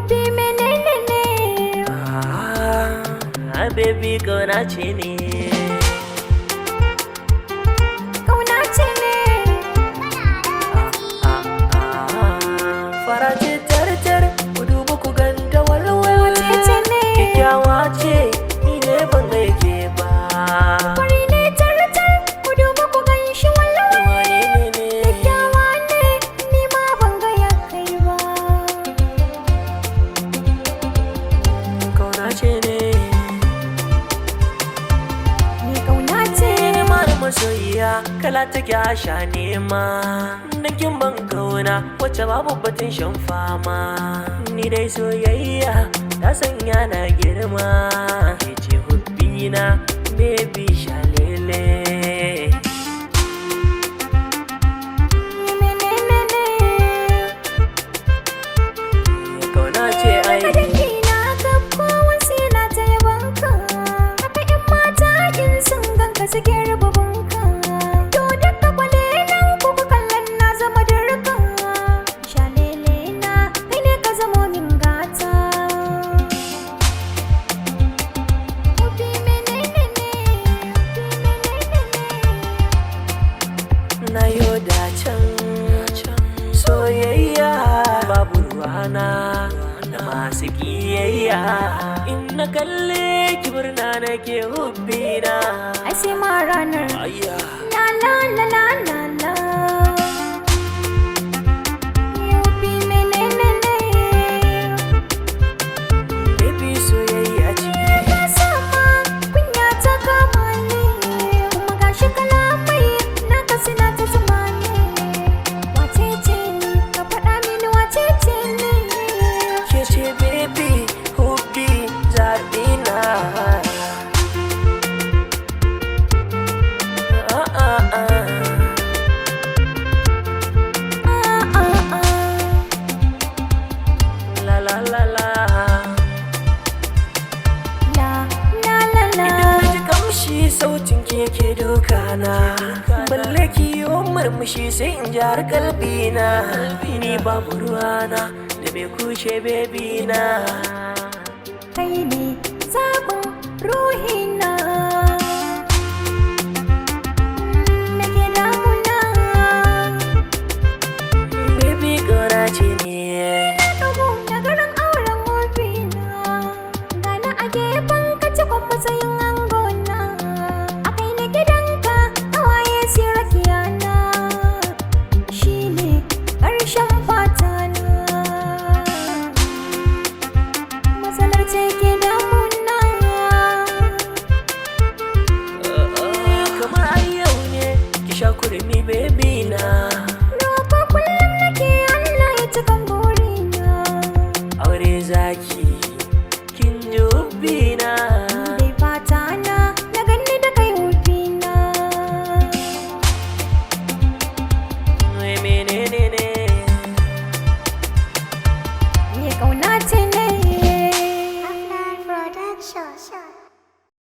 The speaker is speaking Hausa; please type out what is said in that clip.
Hobi menene ne? Baby kauna ce ne. Kauna ce ne. Farace tartar, ku duba ku ganta walwal. Wace ce ne? Kyakkyawa ce, ni ne ban ga yake ba. Fari ne tartar, ku duba ku gan shi walwal. Wane ne? Kyakkyawa ne, ni ma ban ga ya kai ba. Kauna ce ne. Ni kauna ce. Masoyiya kala take sha nema, dan kin ban kauna wacce babu batun shan fama. Ni dai soyayya ta sanya na girma, ke ce hubbina baby shalele. Menene ne? Kauna ce ai. Dangina kaf kowa sai na ta yabanka. Haka 'yan mata in sun ganka suke rububinka. To duka kwalelan kuka kallon na zama durka. Shalele na kai ne ka zamo min gata. Hobi menene ne? Na yo da can soyayya babu ruwana da masu kiyayya. In na kalle ki murna nake hubbina. Ai sai ma ranar. Ayya. La la la la la la. Hobi menene ne? Baby soyayya ce. Ta sama kunya ta kama ni, kuma gashi kalamai na kasi na ta zama ni. Wace ce ni? Ka faɗa mini wace ce ni? Ke ce baby hubbi zaɓina. La la la la. La la la la. Idan na ji kamshi sautin ke yake dokana, balle ki yi murmushi sai in ji har kalbina. Ni babu ruwana da bai kushe baby na. Kai ne zaɓin ruhina. Me ke damuna? Baby ƙauna ce ne. Ɗago da garin auren hobina. Gana a gefen ka cikon matsayin angona. A kai na gidanka hawaye sai rakiyana. Shi ne ƙarshen fatana. Matsalar ce ke damuna. Kamar ai yau ne ki sha kurmi baby na. Roƙo kullum nake Allah ya cikan burina. Aure zaki kin ji hubbina.